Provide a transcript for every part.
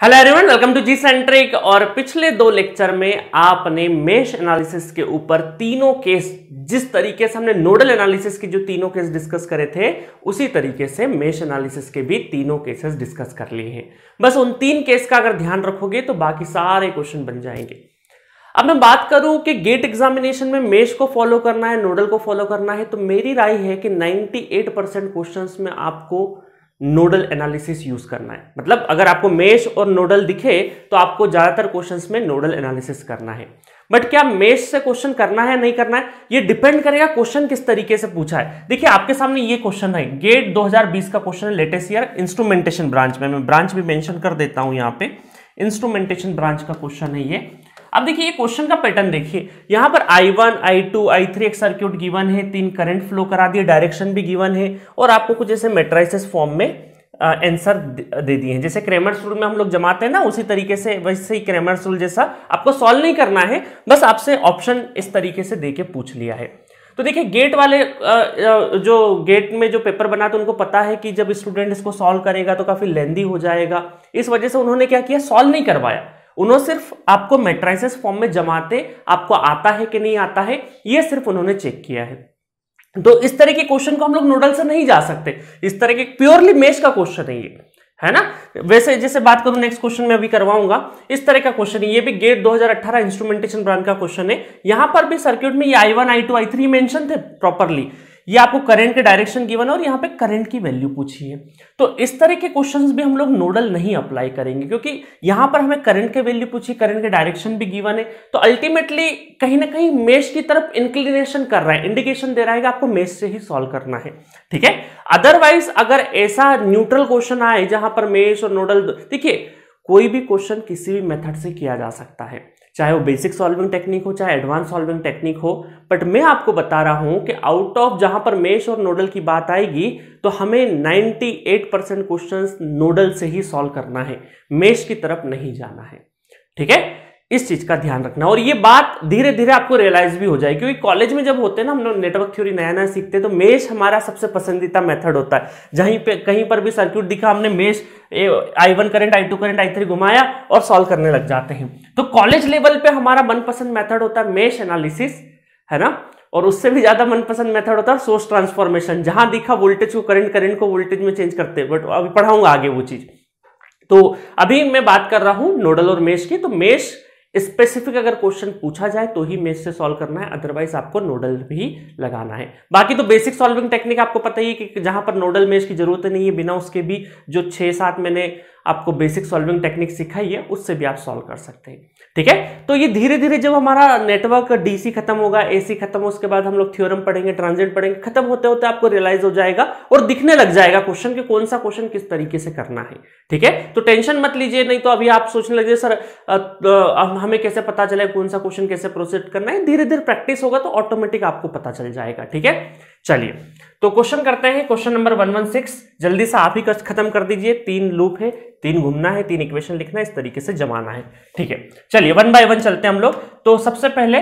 Hello everyone, welcome to G centric. और पिछले दो लेक्चर में आपने मेश एनालिसिस के ऊपर तीनों केस, जिस तरीके से हमने नोडल एनालिसिस के जो तीनों केस डिस्कस करे थे, उसी तरीके से मेश एनालिसिस के भी तीनों केसेस डिस्कस कर लिए हैं। बस उन तीन केस का अगर ध्यान रखोगे तो बाकी सारे क्वेश्चन बन जाएंगे। अब मैं बात करूं कि गेट एग्जामिनेशन में मेश को फॉलो करना है, नोडल को फॉलो करना है, तो मेरी राय है कि 98% क्वेश्चंस में आपको नोडल एनालिसिस यूज करना है। मतलब अगर आपको मेश और नोडल दिखे तो आपको ज्यादातर क्वेश्चंस में नोडल एनालिसिस करना है। बट क्या मेश से क्वेश्चन करना है नहीं करना है, ये डिपेंड करेगा क्वेश्चन किस तरीके से पूछा है। देखिए आपके सामने ये क्वेश्चन है, गेट 2020 का क्वेश्चन है, लेटेस्ट ईयर इंस्ट्रूमेंटेशन ब्रांच में। मैं ब्रांच भी मेंशन कर देता हूं, यहाँ पे इंस्ट्रूमेंटेशन ब्रांच का क्वेश्चन है ये। अब देखिए ये क्वेश्चन का पैटर्न देखिए, यहां पर I1, I2, I3 एक सर्किट गिवन है, 3 करंट फ्लो करा दिए, डायरेक्शन भी गिवन है, और आपको कुछ ऐसे मैट्रिसेस फॉर्म में आंसर दे दिए हैं। जैसे क्रैमर्स रूल में हम लोग जमाते हैं ना, उसी तरीके से वैसे ही क्रैमर्स रूल जैसा आपको सॉल्व नहीं करना है, बस आपसे ऑप्शन इस तरीके से देके पूछ लिया है। तो देखिए गेट वाले जो गेट में जो पेपर बनाते उनको पता है कि जब स्टूडेंट इसको सॉल्व करेगा तो काफी लेंदी हो जाएगा, इस वजह से उन्होंने क्या किया, सॉल्व नहीं करवाया। उन्होंने सिर्फ आपको मैट्रिसेस फॉर्म में जमाते, आपको आता है कि नहीं आता है, ये सिर्फ उन्होंने चेक किया है। तो इस तरह के क्वेश्चन को हम लोग नोडल से नहीं जा सकते, इस तरह के प्योरली मेश का क्वेश्चन है ना। वैसे जैसे बात करूं नेक्स्ट क्वेश्चन में अभी करवाऊंगा, इस तरह का क्वेश्चन है, ये भी गेट 2018 इंस्ट्रूमेंटेशन ब्रांच का क्वेश्चन है। यहां पर भी सर्किट में ये I1, I2, I3 मेंशन थे प्रॉपरली, ये आपको करंट के डायरेक्शन गिवन है और यहाँ पे करंट की वैल्यू पूछी है। तो इस तरह के क्वेश्चंस भी हम लोग नोडल नहीं अप्लाई करेंगे, क्योंकि यहाँ पर हमें करंट के वैल्यू पूछी, करंट के डायरेक्शन भी गिवन है। तो अल्टीमेटली कहीं ना कहीं मेश की तरफ इंक्लिनेशन कर रहा है, इंडिकेशन दे रहा है कि आपको मेश से ही सॉल्व करना है, ठीक है। अदरवाइज अगर ऐसा न्यूट्रल क्वेश्चन आए जहां पर मेश और नोडल, देखिए कोई भी क्वेश्चन किसी भी मेथड से किया जा सकता है, चाहे वो बेसिक सॉल्विंग टेक्निक हो चाहे एडवांस सॉल्विंग टेक्निक हो। बट मैं आपको बता रहा हूं कि आउट ऑफ जहां पर मेश और नोडल की बात आएगी तो हमें 98% क्वेश्चंस नोडल से ही सॉल्व करना है, मेश की तरफ नहीं जाना है, ठीक है। इस चीज का ध्यान रखना, और ये बात धीरे धीरे आपको रियलाइज भी हो जाएगी, क्योंकि कॉलेज में जब होते हैं ना हम लोग नेटवर्क थ्योरी नया नया सीखते हैं, तो मेश हमारा सबसे पसंदीदा मेथड होता है। जहीं पे कहीं पर भी सर्किट दिखा, हमने mesh I1 current, I2 current, I3 घुमाया और सॉल्व करने लग जाते हैं। तो कॉलेज लेवल पे हमारा मनपसंद मेथड होता है मेश एनालिसिस, है ना। और उससे भी ज्यादा मनपसंद मेथड होता है सोर्स ट्रांसफॉर्मेशन, जहां दिखा वोल्टेज को करंट, करंट को वोल्टेज में चेंज करते हैं। बट अभी पढ़ाऊंगा आगे वो चीज। तो अभी मैं बात कर रहा हूं नोडल और मेश की। तो मेश स्पेसिफिक अगर क्वेश्चन पूछा जाए तो ही मेश से सॉल्व करना है, अदरवाइज आपको नोडल भी लगाना है। बाकी तो बेसिक सॉल्विंग टेक्निक आपको पता ही है कि जहां पर नोडल मेश की जरूरत नहीं है, बिना उसके भी जो 6-7 मैंने आपको बेसिक सॉल्विंग टेक्निक सिखाई है उससे भी आप सॉल्व कर सकते हैं, ठीक है। तो ये धीरे धीरे जब हमारा नेटवर्क डीसी खत्म होगा, एसी खत्म हो, उसके बाद हम लोग थ्योरम पढ़ेंगे, ट्रांजिएंट पढ़ेंगे, खत्म होते होते आपको रियलाइज हो जाएगा और दिखने लग जाएगा क्वेश्चन के कौन सा क्वेश्चन किस तरीके से करना है, ठीक है। तो टेंशन मत लीजिए, नहीं तो अभी आप सोचने लगे सर हमें कैसे पता चलेगा कौन सा क्वेश्चन कैसे प्रोसीड करना है। धीरे धीरे प्रैक्टिस होगा तो ऑटोमेटिक आपको पता चल जाएगा, ठीक है। चलिए तो क्वेश्चन करते हैं, क्वेश्चन नंबर 116। जल्दी से आप ही खत्म कर दीजिए, 3 लूप है, 3 घूमना है, 3 इक्वेशन लिखना है, इस तरीके से जमाना है, ठीक है। चलिए 1 बाय 1 चलते हैं हम लोग। तो सबसे पहले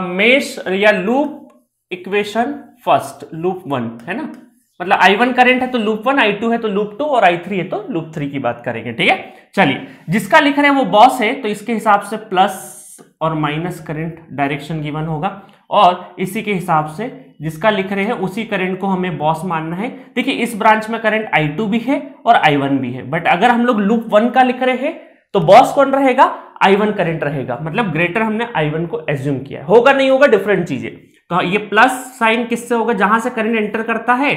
मेश या लूप इक्वेशन फर्स्ट, लूप 1 है ना, मतलब I1 करंट है तो लूप 1, I2 है तो लूप 2 और I3 है तो लूप 3 की बात करेंगे, ठीक है। चलिए जिसका लिख रहे हैं वो बॉस है, तो इसके हिसाब से प्लस और माइनस करंट डायरेक्शन गिवन होगा, और इसी के हिसाब से जिसका लिख रहे हैं उसी करंट को हमें बॉस मानना है। देखिए इस ब्रांच में करंट I2 भी है और I1 भी है, बट अगर हम लोग लूप 1 का लिख रहे हैं तो बॉस कौन रहेगा, I1 करंट रहेगा, मतलब ग्रेटर हमने I1 को एज्यूम किया। होगा नहीं होगा डिफरेंट चीजें। तो ये प्लस साइन किससे होगा, जहां से करंट एंटर करता है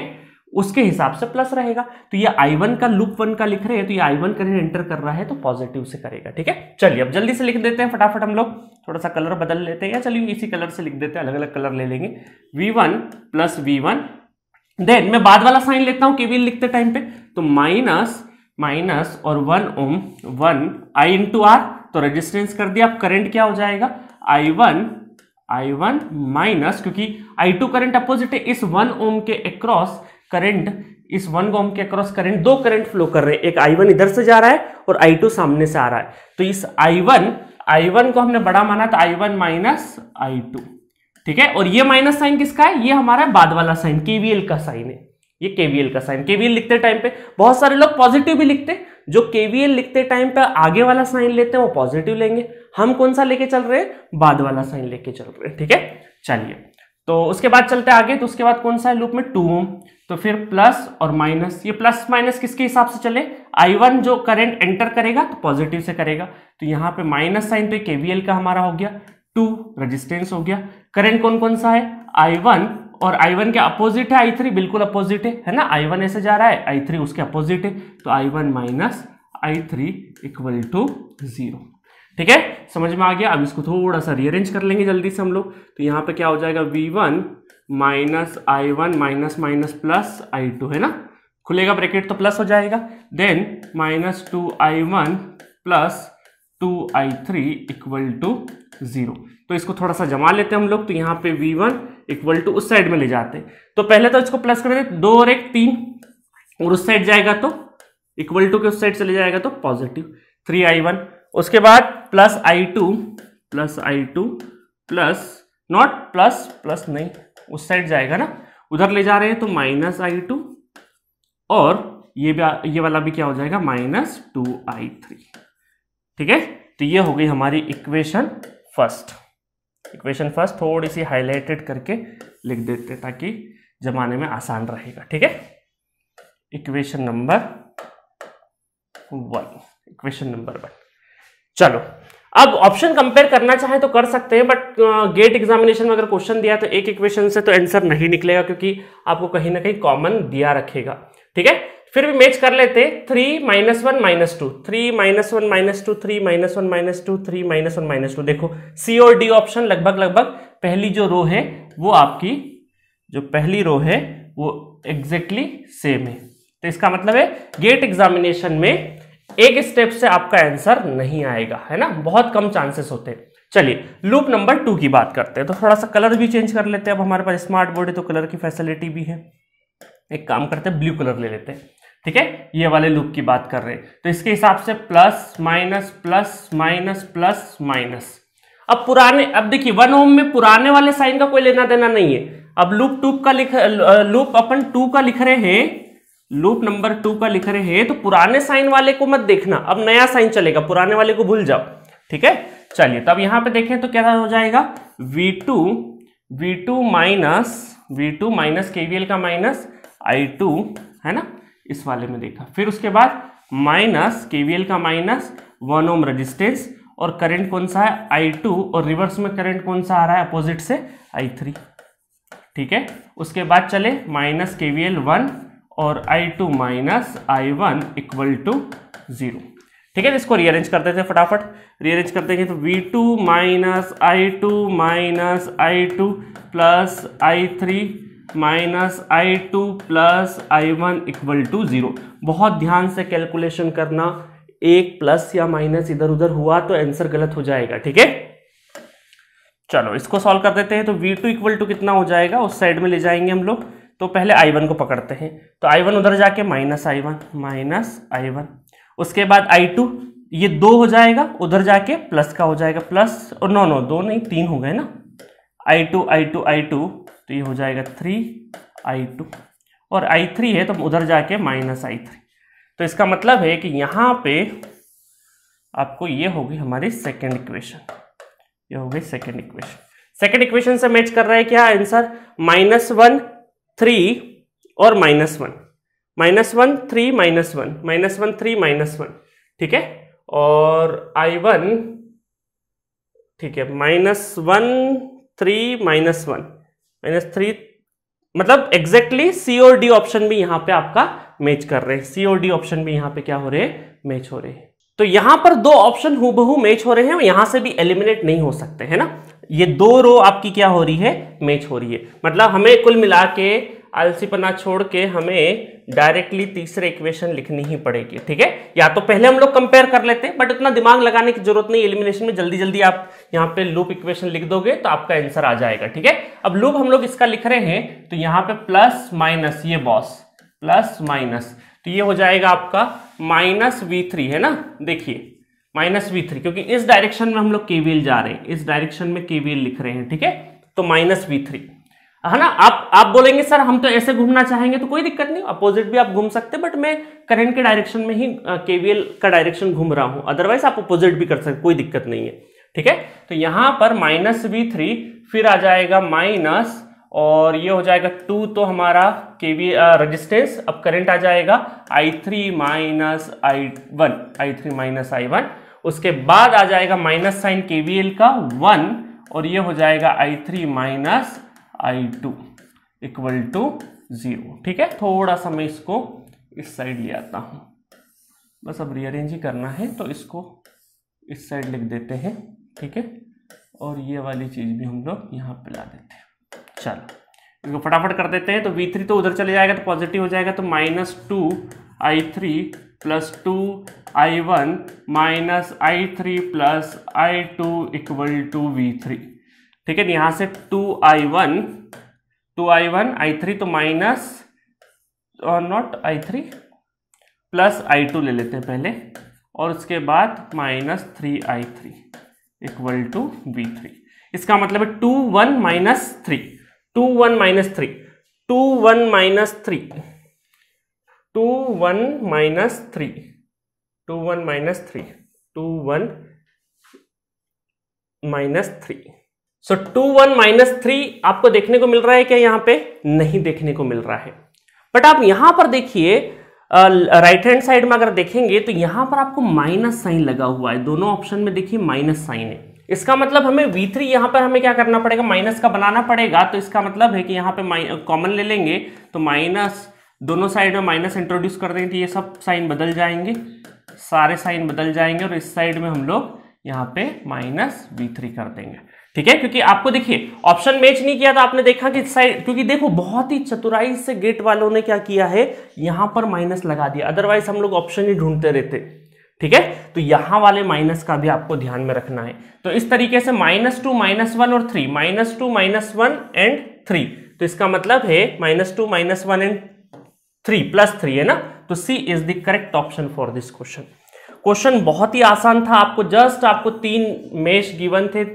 उसके हिसाब से प्लस रहेगा। तो ये I1 का लूप 1 का लिख रहे हैं, तो ये I1 करंट एंटर कर रहा है तो पॉजिटिव से करेगा, ठीक है। चलिए अब जल्दी से लिख देते हैं फटाफट, हम लोग थोड़ा सा कलर बदल लेते हैं, या चलिए इसी कलर से लिख देते हैं, अलग अलग कलर ले लेंगे। V1 प्लस V1, देन मैं बाद वाला साइन लेता हूं केवीएल लिखते टाइम पे, तो माइनस माइनस और 1 ओम 1 I इंटू R, तो रेजिस्टेंस कर दिया। अब करंट क्या हो जाएगा, I1 माइनस, क्योंकि I2 करंट अपोजिट है, इस 1 ओम के अक्रॉस करंट, इस 1 ओम के अक्रॉस करंट, 2 करंट फ्लो कर रहे हैं, एक I1 इधर से जा रहा है और I2 सामने से आ रहा है। तो इस I1 को हमने बड़ा माना तो I1 माइनस I2, ठीक है। और ये माइनस साइन किसका है, ये हमारा बाद वाला साइन केवीएल का साइन है, ये केवीएल का साइन। केवीएल लिखते टाइम पे बहुत सारे लोग पॉजिटिव भी लिखते, जो केवीएल लिखते टाइम पे आगे वाला साइन लेते हैं वो पॉजिटिव लेंगे, हम कौन सा लेके चल रहे हैं, बाद वाला साइन लेके चल रहे हैं। ठीक है, चलिए तो उसके बाद चलते हैं आगे। तो उसके बाद कौन सा है लूप में 2 ओम, तो फिर प्लस और माइनस, ये प्लस माइनस किसके हिसाब से चले, I1 जो करंट एंटर करेगा तो पॉजिटिव से करेगा, तो यहाँ पे माइनस साइन, तो केवीएल का हमारा हो गया 2, रेजिस्टेंस हो गया। करंट कौन कौन सा है, I1, और I1 के अपोजिट है I3, बिल्कुल अपोजिट है ना, I1 ऐसे जा रहा है, I3 उसके अपोजिट है, तो I1 minus I3 equal to 0। ठीक है, समझ में आ गया। अब इसको थोड़ा सा रीअरेंज कर लेंगे जल्दी से हम लोग, तो यहाँ पे क्या हो जाएगा, V1 minus I1 minus minus plus I2 है ना, खुलेगा ब्रैकेट तो प्लस हो जाएगा, then minus 2I1 plus 2I3 equal to 0। तो इसको थोड़ा सा जमा लेते हैं हम लोग, तो यहाँ पे V1 इक्वल टू उस साइड में ले जाते हैं, तो पहले तो इसको प्लस कर देते, 2 और 1 3, और उस साइड जाएगा तो इक्वल टू के उस साइड चले जाएगा तो पॉजिटिव 3I1। उसके बाद plus I2 plus not plus plus नहीं, उस साइड जाएगा ना, उधर ले जा रहे हैं तो माइनस I2, और ये वाला भी क्या हो जाएगा, माइनस 2I3। ठीक है, तो ये हो गई हमारी इक्वेशन फर्स्ट। इक्वेशन फर्स्ट थोड़ी सी हाईलाइटेड करके लिख देते ताकि जमाने में आसान रहेगा। ठीक है, इक्वेशन नंबर 1। चलो, अब ऑप्शन कंपेयर करना चाहे तो कर सकते हैं, बट गेट एग्जामिनेशन में अगर क्वेश्चन दिया तो एक इक्वेशन से तो आंसर नहीं निकलेगा, क्योंकि आपको कहीं ना कहीं कॉमन दिया रखेगा। ठीक है, फिर भी मैच कर लेते, 3 -1 -2, 3 -1 -2, 3 -1 -2, 3 -1 -2। देखो सी और डी ऑप्शन लगभग पहली जो रो है वो आपकी, जो पहली रो है वो एग्जैक्टली सेम है, तो इसका मतलब है गेट एग्जामिनेशन में एक स्टेप से आपका आंसर नहीं आएगा, है ना, बहुत कम चांसेस होते हैं। चलिए लूप नंबर 2 की बात करते हैं, तो थोड़ा सा कलर भी चेंज कर लेते हैं। अब हमारे पास स्मार्ट बोर्ड है तो कलर की फैसिलिटी भी है, एक काम करते हैं ब्लू कलर ले लेते हैं। ठीक है, ये वाले लूप की बात कर रहे हैं, तो इसके हिसाब से plus minus plus minus plus minus. अब देखिए 1 ओम में पुराने वाले साइन का कोई लेना देना नहीं है। अब लूप अपन 2 का लिख रहे हैं, लूप नंबर 2 का लिख रहे हैं, तो पुराने साइन वाले को मत देखना, अब नया साइन चलेगा, पुराने वाले को भूल जाओ। ठीक है, चलिए तब यहां पे देखें तो क्या हो जाएगा, V2 माइनस केवीएल का माइनस I2 है ना, इस वाले में देखा, फिर उसके बाद माइनस केवीएल का माइनस 1 ओम रेजिस्टेंस, और करंट कौन सा है I2, और रिवर्स में करंट कौन सा आ रहा है अपोजिट से I3। ठीक है, उसके बाद चले माइनस केवीएल 1 और I2 minus I1 equal to 0। ठीक है, इसको रीअरेंज करते थे, फटाफट रीअरेंज करते हैं, तो V2 minus I2 plus I3 minus I2 plus I1 equal to 0। बहुत ध्यान से कैलकुलेशन करना, एक प्लस या माइनस इधर उधर हुआ तो आंसर गलत हो जाएगा। ठीक है, चलो इसको सॉल्व कर देते हैं, तो V2 इक्वल टू कितना हो जाएगा, उस साइड में ले जाएंगे हम लोग, तो पहले I1 को पकड़ते हैं, तो I1 उधर जाके माइनस I1, उसके बाद I2 ये 2 हो जाएगा, उधर जाके प्लस का हो जाएगा, प्लस और नो 2 नहीं 3 हो गए ना, I2, तो ये हो जाएगा 3I2, और I3 है तो उधर जाके माइनस I3। तो इसका मतलब है कि यहाँ पे आपको ये होगी हमारी सेकेंड इक्वेशन, ये हो गई सेकेंड इक्वेशन। सेकेंड इक्वेशन से मैच कर रहा है क्या आंसर, -1 3 और -1, -1 3 -1 3 -1। ठीक है, और I1 ठीक है -1 3 -1 -3, मतलब एग्जैक्टली सी और डी ऑप्शन भी यहाँ पे आपका मैच कर रहे हैं, सी और डी ऑप्शन भी यहाँ पे क्या हो रहे हैं, मैच हो रहे हैं। तो यहाँ पर 2 ऑप्शन हूबहू मैच हो रहे हैं, यहाँ से भी एलिमिनेट नहीं हो सकते, है ना, ये 2 रो आपकी क्या हो रही है, मैच हो रही है। मतलब हमें कुल मिला के आलसीपना छोड़ के हमें डायरेक्टली तीसरे इक्वेशन लिखनी ही पड़ेगी। ठीक है, या तो पहले हम लोग कंपेयर कर लेते हैं, बट उतना दिमाग लगाने की जरूरत नहीं, एलिमिनेशन में जल्दी जल्दी आप यहाँ पे लूप इक्वेशन लिख दोगे तो आपका आंसर आ जाएगा। ठीक है, अब लूप हम लोग इसका लिख रहे हैं, तो यहाँ पे प्लस माइनस, ये बॉस प्लस माइनस, तो ये हो जाएगा आपका -V3 है ना, देखिए -V3, क्योंकि इस डायरेक्शन में हम लोग केवीएल जा रहे हैं, इस डायरेक्शन में केवीएल लिख रहे हैं। ठीक है, तो -V3। है ना। आप बोलेंगे सर हम तो ऐसे घूमना चाहेंगे, तो कोई दिक्कत नहीं, अपोजिट भी आप घूम सकते हैं, बट मैं करंट के डायरेक्शन में ही केवीएल का डायरेक्शन घूम रहा हूं, अदरवाइज आप अपोजिट भी कर सकते, कोई दिक्कत नहीं है। ठीक है, तो यहां पर -V3, फिर आ जाएगा माइनस, और ये हो जाएगा 2, तो हमारा केवी रेजिस्टेंस, अब करंट आ जाएगा I3 माइनस I1, उसके बाद आ जाएगा माइनस साइन केवीएल का 1, और ये हो जाएगा I3 minus I2 equal to 0। ठीक है, थोड़ा सा मैं इसको इस साइड ले आता हूं, बस अब रीअरेंज ही करना है, तो इसको इस साइड लिख देते हैं। ठीक है, और ये वाली चीज भी हम लोग यहाँ पे ला देते हैं। चलो इसको फटाफट कर देते हैं, तो V3 तो उधर चले जाएगा तो पॉजिटिव हो जाएगा, तो -2I3 plus 2I1 minus I3 plus I2 equal to V3। ठीक है, यहां से 2I1 I3 तो माइनस और नॉट I3 प्लस I2 ले लेते हैं पहले, और उसके बाद -3I3 इक्वल टू V3। इसका मतलब है 2 1 minus 3 2 1 minus 3 2 1 minus 3 2 1 minus 3 2 1 minus 3 2 1 minus 3। सो 2 1 माइनस 3 आपको देखने को मिल रहा है क्या? यहां पे नहीं देखने को मिल रहा है, बट आप यहां पर देखिए राइट हैंड साइड में अगर देखेंगे तो यहां पर आपको माइनस साइन लगा हुआ है, दोनों ऑप्शन में देखिए माइनस साइन है। इसका मतलब हमें V3 यहां पर हमें क्या करना पड़ेगा, माइनस का बनाना पड़ेगा, तो इसका मतलब है कि यहां पे कॉमन ले लेंगे, तो माइनस दोनों साइड में माइनस इंट्रोड्यूस कर देंगे, तो ये सब साइन बदल जाएंगे, सारे साइन बदल जाएंगे, और इस साइड में हम लोग यहाँ पे -V3 कर देंगे। ठीक है, क्योंकि आपको देखिए ऑप्शन मैच नहीं किया, तो आपने देखा कि साइड, क्योंकि देखो बहुत ही चतुराई से गेट वालों ने क्या किया है, यहां पर माइनस लगा दिया, अदरवाइज हम लोग ऑप्शन ही ढूंढते रहते। ठीक है, तो यहां वाले माइनस का भी आपको ध्यान में रखना है। तो इस तरीके से -2 -1 और 3 -2 -1 एंड 3, तो इसका मतलब है -2 -1 एंड 3 +3 है ना, तो C is the correct option for this question. Question बहुत ही आसान था, आपको 3 मेश गिवन थे,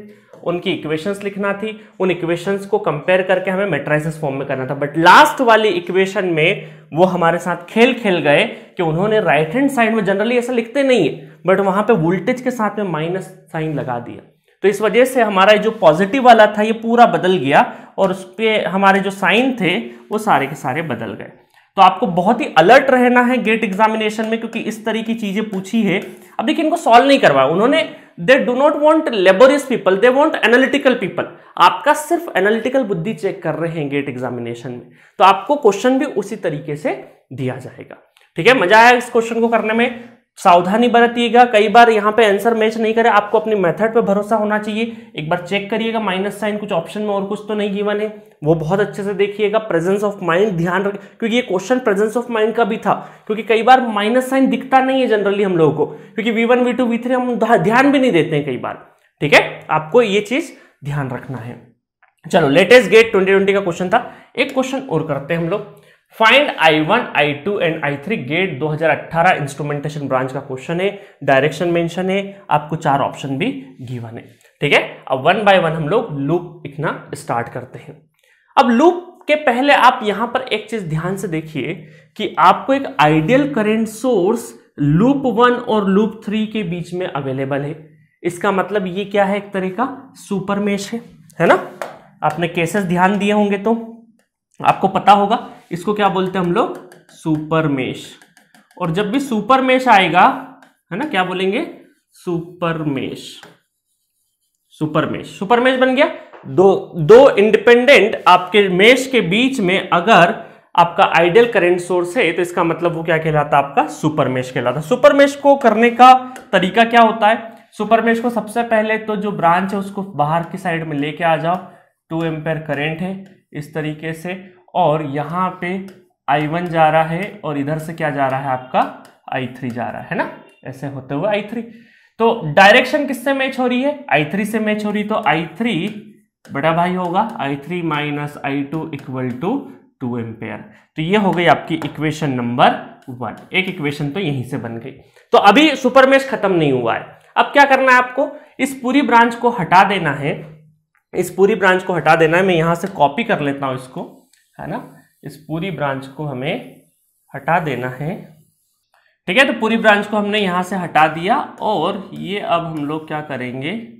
उनकी इक्वेशंस लिखना थी, उन इक्वेशंस को कंपेयर करके हमें मैट्रिसेस फॉर्म में करना था, बट लास्ट वाली इक्वेशन में वो हमारे साथ खेल गए कि उन्होंने राइट हैंड साइड में, जनरली ऐसा लिखते नहीं है, बट वहां पे वोल्टेज के साथ में माइनस साइन लगा दिया, तो इस वजह से हमारा जो पॉजिटिव वाला था ये पूरा बदल गया, और उस पर हमारे जो साइन थे वो सारे के सारे बदल गए। तो आपको बहुत ही अलर्ट रहना है गेट एग्जामिनेशन में, क्योंकि इस तरह की चीजें पूछी है। अब देखिए इनको सॉल्व नहीं करवाया उन्होंने, they do not want laborious people, they want analytical people. आपका सिर्फ एनालिटिकल बुद्धि चेक कर रहे हैं गेट एग्जामिनेशन में, तो आपको क्वेश्चन भी उसी तरीके से दिया जाएगा। ठीक है, मजा आया इस क्वेश्चन को करने में, सावधानी बरतिएगा, कई बार यहां पे आंसर मैच नहीं करे, आपको अपनी मेथड पे भरोसा होना चाहिए। एक बार चेक करिएगा माइनस साइन कुछ ऑप्शन में और कुछ तो नहीं गिवन है, वो बहुत अच्छे से देखिएगा। प्रेजेंस ऑफ माइंड ध्यान रख, क्योंकि ये क्वेश्चन प्रेजेंस ऑफ माइंड का भी था, क्योंकि कई बार माइनस साइन दिखता नहीं है जनरली हम लोगों को, क्योंकि V1 V2 V3 हम ध्यान भी नहीं देते हैं कई बार। ठीक है, आपको ये चीज ध्यान रखना है। चलो लेटेस्ट गेट 2020 का क्वेश्चन था, एक क्वेश्चन और करते हैं हम लोग। Find I1 I2 and I3 GATE 2018 instrumentation branch का क्वेश्चन है, डायरेक्शन मेंशन है, आपको 4 ऑप्शन भी गिवन है। ठीक है, अब 1 बाय 1 हम लोग लूप लिखना स्टार्ट करते हैं। अब लूप के पहले आप यहां पर एक चीज ध्यान से देखिए कि आपको एक आइडियल करंट सोर्स लूप 1 और लूप 3 के बीच में अवेलेबल है। इसका मतलब ये क्या है, एक तरह का सुपर मेश है ना। आपने केसेस ध्यान दिए होंगे तो आपको पता होगा इसको क्या बोलते हैं हम लोग, सुपर मेश। और जब भी सुपर मेश आएगा है ना, क्या बोलेंगे, सुपर मेश। सुपर मेश बन गया, दो इंडिपेंडेंट आपके मेश के बीच में अगर आपका आइडियल करंट सोर्स है, तो इसका मतलब वो क्या कहलाता है, आपका सुपर मेश कहलाता है। सुपर मेश को करने का तरीका क्या होता है, सुपर मेश को सबसे पहले तो जो ब्रांच है उसको बाहर की साइड में लेके आ जाओ, 2 एम्पेयर करंट है इस तरीके से, और यहां पे I1 जा रहा है और इधर से क्या जा रहा है, आपका I3 जा रहा है ना, ऐसे होते हुए I3। तो डायरेक्शन किससे मैच हो रही है, I3 से मैच हो रही, तो I3 बड़ा भाई होगा I3 minus I2 equal to 2 ampere. तो ये हो गई आपकी इक्वेशन नंबर 1, एक इक्वेशन तो यहीं से बन गई। तो अभी सुपर मेश खत्म नहीं हुआ है, अब क्या करना है आपको, इस पूरी ब्रांच को हटा देना है, इस पूरी ब्रांच को हटा देना है। मैं यहां से कॉपी कर लेता हूं इसको, है ना। इस पूरी ब्रांच को हमें हटा देना है, ठीक है। तो पूरी ब्रांच को हमने यहां से हटा दिया और ये अब हम लोग क्या करेंगे,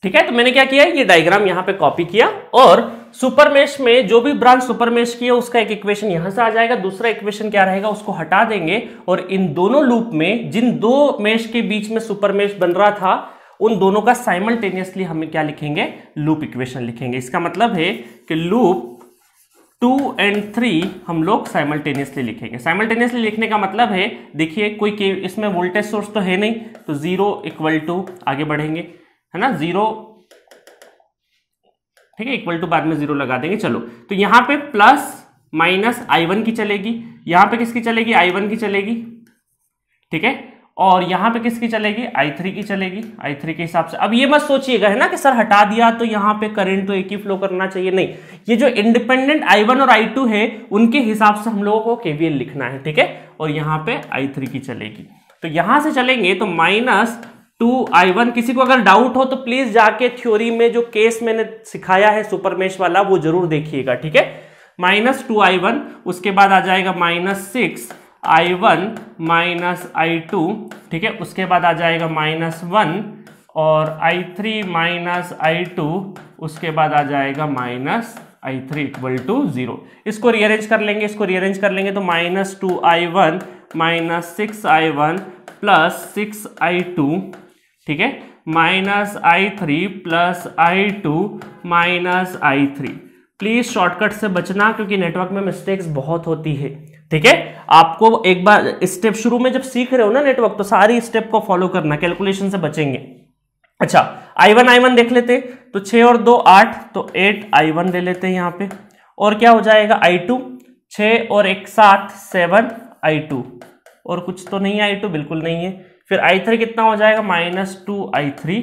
ठीक है। तो मैंने क्या किया, ये डायग्राम यहां पे कॉपी किया और सुपर मेश में जो भी ब्रांच सुपर मेश की है उसका एक इक्वेशन यहां से आ जाएगा, दूसरा इक्वेशन क्या रहेगा उसको हटा देंगे और इन दोनों लूप में जिन दो मेश के बीच में सुपर मेश बन रहा था उन दोनों का साइमल्टेनियसली हमें क्या लिखेंगे, लूप इक्वेशन लिखेंगे। इसका मतलब है कि लूप 2 और 3 हम लोग साइमल्टेनियसली लिखेंगे। साइमल्टेनियसली लिखने का मतलब है, देखिए कोई इसमें वोल्टेज सोर्स तो है नहीं, तो 0 इक्वल टू आगे बढ़ेंगे, है ना, 0, ठीक है, इक्वल टू बाद में 0 लगा देंगे। चलो, तो यहां पे प्लस माइनस i1 की चलेगी, यहां पे किसकी चलेगी, i1 की चलेगी, ठीक है, और यहां पे किसकी चलेगी, i3 की चलेगी, i3 के हिसाब से। अब ये मत सोचिएगा, है ना, कि सर हटा दिया तो यहां पे करंट तो एक ही फ्लो करना चाहिए, नहीं, ये जो इंडिपेंडेंट i1 और i2 है उनके हिसाब से हम लोगों को केवीएल लिखना है, ठीक है, और यहां पे i3 की चलेगी। तो यहां से चलेंगे तो -2i1। किसी को अगर डाउट हो तो प्लीज जाके थ्योरी में जो केस मैंने सिखाया है सुपर मेश वाला वो जरूर देखिएगा, ठीक है। -2i1, उसके बाद आ जाएगा -6i1 -i2, ठीक है, उसके बाद आ जाएगा -1 और i3 -i2, उसके बाद आ जाएगा -i3 इक्वल टू 0। इसको रीअरेंज कर लेंगे, तो -2i1 -6i1 प्लस 6i2, ठीक है, -i3 plus i2 -i3। Please shortcut से बचना क्योंकि नेटवर्क में मिस्टेक्स बहुत होती है, ठीक है। आपको एक बार स्टेप शुरू में जब सीख रहे हो ना नेटवर्क, तो सारी स्टेप को फॉलो करना, कैलकुलेशन से बचेंगे। अच्छा, i1 देख लेते, तो 6 और 2 8, तो 8i1 ले लेते हैं यहां पे, और क्या हो जाएगा i2, 6 और 1 7 7i2, और कुछ तो नहीं है, i2 बिल्कुल नहीं है। फिर i3 कितना हो जाएगा, -2i3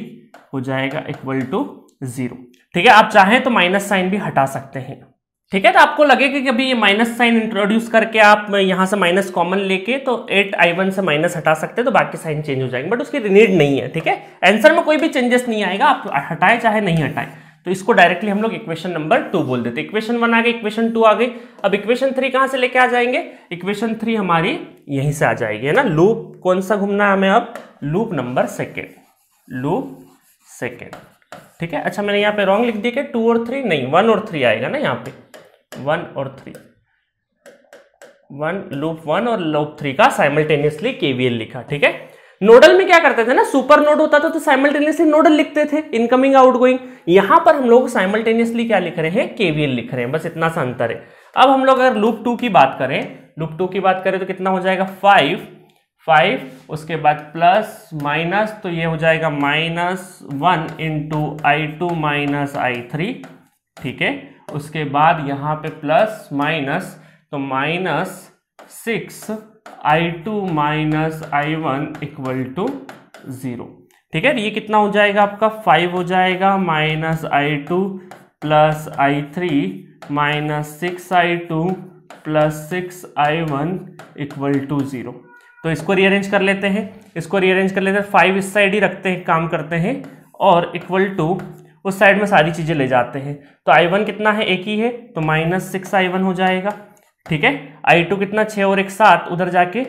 हो जाएगा इक्वल टू 0, ठीक है। आप चाहें तो माइनस साइन भी हटा सकते हैं, ठीक है। तो आपको लगेगा कि अभी ये माइनस साइन इंट्रोड्यूस करके आप यहां से माइनस कॉमन लेके तो 8i1 से माइनस हटा सकते हैं, तो बाकी साइन चेंज हो जाएंगे, बट उसकी नीड नहीं है, ठीक है। आंसर में कोई भी चेंजेस नहीं आएगा, आप हटाए चाहे नहीं हटाए। तो इसको डायरेक्टली हम लोग इक्वेशन नंबर 2 बोल देते। इक्वेशन 1 आ गई, इक्वेशन 2 आ गई। अब इक्वेशन 3 कहां से लेके आ जाएंगे, इक्वेशन 3 हमारी यहीं से आ जाएगी, है ना। लूप कौन सा घूमना है हमें, अब लूप नंबर सेकेंड, ठीक है। अच्छा, मैंने यहाँ पे रॉन्ग लिख दिया कि 2 और 3 नहीं, 1 और 3 आएगा ना, यहाँ पे 1 और 3, लूप 1 और लूप 3 का साइमल्टेनियसली केवीएल लिखा, ठीक है। नोडल में क्या करते थे ना, सुपर नोड होता था तो साइमल्टेनियसली नोडल लिखते थे, इनकमिंग आउटगोइंग। यहां पर हम लोग साइमल्टेनियसली क्या लिख रहे हैं, केवीएल लिख रहे हैं, बस इतना सा अंतर है। अब हम लोग अगर लूप 2 की बात करें, तो कितना हो जाएगा, 5, उसके बाद प्लस माइनस, तो ये हो जाएगा -1 इंटू i2 -i3, ठीक है। उसके बाद यहां पे प्लस माइनस, तो -6i2 -i1 इक्वल टू 0, ठीक है। ये कितना हो जाएगा आपका, 5 हो जाएगा, -i2 plus i3 -6i2 plus 6i1 equal to 0। तो इसको रीअरेंज कर लेते हैं, 5 इस साइड ही रखते हैं, काम करते हैं, और इक्वल टू उस साइड में सारी चीजें ले जाते हैं। तो i1 कितना है, एक ही है, तो -6i1 हो जाएगा, ठीक है। i2 कितना, 6 और 1 7, उधर जाके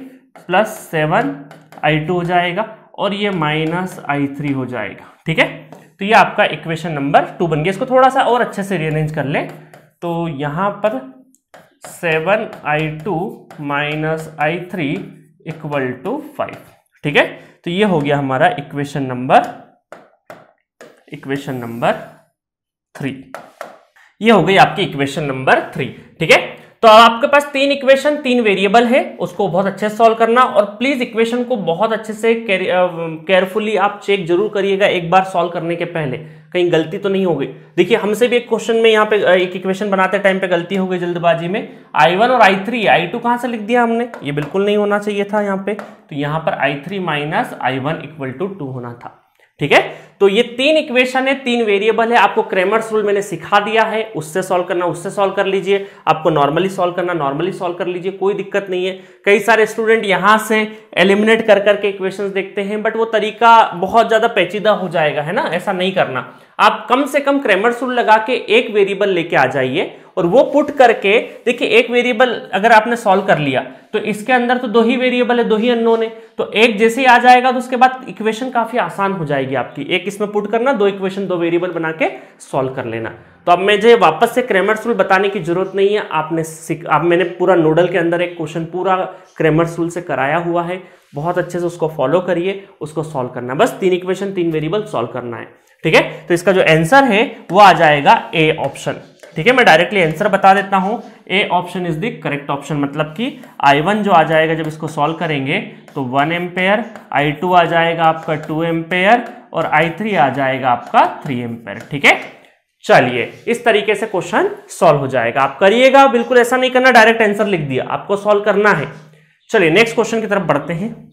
+7i2 हो जाएगा, और ये -i3 हो जाएगा, ठीक है। तो ये आपका इक्वेशन नंबर 2 बन गया। इसको थोड़ा सा और अच्छे से रीअरेंज कर लें, तो यहां पर 7i2 -i3 इक्वल टू 5, ठीक है। तो ये हो गया हमारा इक्वेशन नंबर 3। ये हो गई आपकी इक्वेशन नंबर 3, ठीक है। तो अब आपके पास 3 इक्वेशन 3 वेरिएबल है, उसको बहुत अच्छे से सॉल्व करना, और प्लीज इक्वेशन को बहुत अच्छे से केयरफुली आप चेक जरूर करिएगा एक बार सॉल्व करने के पहले, कहीं गलती तो नहीं हो गई। देखिए, हमसे भी एक क्वेश्चन में यहाँ पे एक इक्वेशन बनाते टाइम पे गलती हो गई जल्दबाजी में, i1 और i3, i2 कहां से लिख दिया हमने, ये बिल्कुल नहीं होना चाहिए था यहाँ पे। तो यहाँ पर i3 -i1 इक्वल टू 2 होना था, ठीक है। तो ये 3 इक्वेशन है, 3 वेरिएबल है। आपको क्रेमर्स रूल मैंने सिखा दिया है, उससे सॉल्व करना उससे सॉल्व कर लीजिए, आपको नॉर्मली सॉल्व करना नॉर्मली सॉल्व कर लीजिए, कोई दिक्कत नहीं है। कई सारे स्टूडेंट यहां से एलिमिनेट कर करके इक्वेशंस देखते हैं, बट वो तरीका बहुत ज्यादा पेचीदा हो जाएगा, है ना, ऐसा नहीं करना। आप कम से कम क्रेमर्स रूल लगा के एक वेरिएबल लेके आ जाइए और वो पुट करके देखिए, एक वेरिएबल अगर आपने सॉल्व कर लिया तो इसके अंदर तो 2 ही वेरिएबल है, 2 ही अननोन है, तो एक जैसे ही आ जाएगा तो उसके बाद इक्वेशन काफी आसान हो जाएगी आपकी। एक इसमें पुट करना, 2 इक्वेशन 2 वेरिएबल बना के सॉल्व कर लेना। तो अब मुझे वापस से क्रेमर्स रूल बताने की जरूरत नहीं है, अब मैंने पूरा नोडल के अंदर एक क्वेश्चन पूरा क्रेमर्स रूल से कराया हुआ है, बहुत अच्छे से उसको फॉलो करिए, उसको सॉल्व करना, बस 3 इक्वेशन 3 वेरिएबल सॉल्व करना है, ठीक है। तो इसका जो आंसर है वो आ जाएगा ए ऑप्शन, ठीक है। मैं डायरेक्टली आंसर बता देता हूं, A option is the correct option, मतलब कि I1 जो आ जाएगा जब इसको सॉल्व करेंगे तो 1 एम्पेयर, I2 आ जाएगा आपका 2 एम्पेयर और I3 आ जाएगा आपका 3 एम्पेयर, ठीक है। चलिए, इस तरीके से क्वेश्चन सॉल्व हो जाएगा। आप करिएगा, बिल्कुल ऐसा नहीं करना डायरेक्ट आंसर लिख दिया, आपको सॉल्व करना है। चलिए नेक्स्ट क्वेश्चन की तरफ बढ़ते हैं।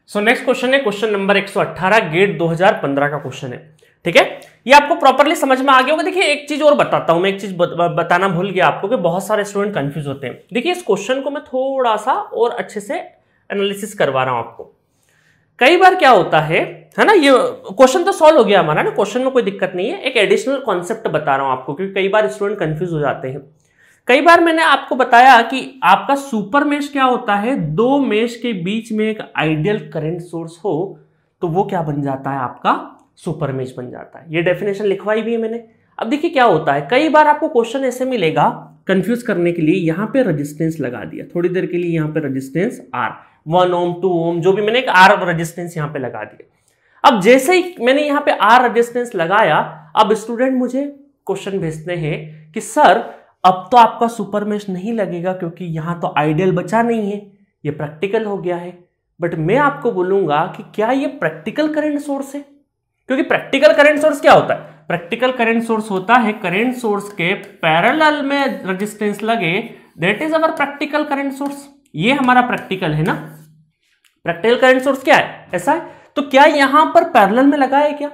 सो नेक्स्ट क्वेश्चन है क्वेश्चन नंबर 118, गेट 2015 का क्वेश्चन है, ठीक है। ये आपको प्रॉपर्ली समझ में आ गया होगा। देखिए एक चीज और बताता हूं मैं, एक चीज बताना भूल गया आपको कि बहुत सारे स्टूडेंट कंफ्यूज होते हैं। देखिए इस क्वेश्चन को मैं थोड़ा सा और अच्छे से एनालिसिस करवा रहा हूं आपको। कई बार क्या होता है ना, ये क्वेश्चन तो सॉल्व हो गया हमारा ना, क्वेश्चन में कोई दिक्कत नहीं है, एक एडिशनल कॉन्सेप्ट बता रहा हूं आपको, क्योंकि कई बार स्टूडेंट कंफ्यूज हो जाते हैं। कई बार मैंने आपको बताया कि आपका सुपर मेश क्या होता है, 2 मेश के बीच में एक आइडियल करंट सोर्स हो तो वो क्या बन जाता है, आपका सुपर मेश बन जाता है। ये डेफिनेशन लिखवाई भी है मैंने। अब देखिए क्या होता है, कई बार आपको क्वेश्चन ऐसे मिलेगा, कंफ्यूज करने के लिए यहां पे रेजिस्टेंस लगा दिया, थोड़ी देर के लिए यहां पे रेजिस्टेंस R 1 ओम 2 ओम जो भी, मैंने एक R रेजिस्टेंस यहां पे लगा दिया। अब जैसे ही मैंने यहां पे R रेजिस्टेंस लगाया, अब स्टूडेंट मुझे क्वेश्चन भेजते हैं कि सर अब तो आपका सुपर मेश नहीं लगेगा क्योंकि यहां तो आइडियल बचा नहीं है, ये प्रैक्टिकल हो गया है। बट मैं आपको बोलूंगा कि क्या ये प्रैक्टिकल करंट सोर्स है, क्योंकि प्रैक्टिकल करंट सोर्स क्या होता है, प्रैक्टिकल करंट सोर्स होता है करंट सोर्स के पैरेलल में रेजिस्टेंस लगे, that is our practical current source. ये हमारा प्रैक्टिकल है ना, प्रैक्टिकल करंट सोर्स क्या है, ऐसा है। तो क्या यहां पर पैरेलल में लगा है, क्या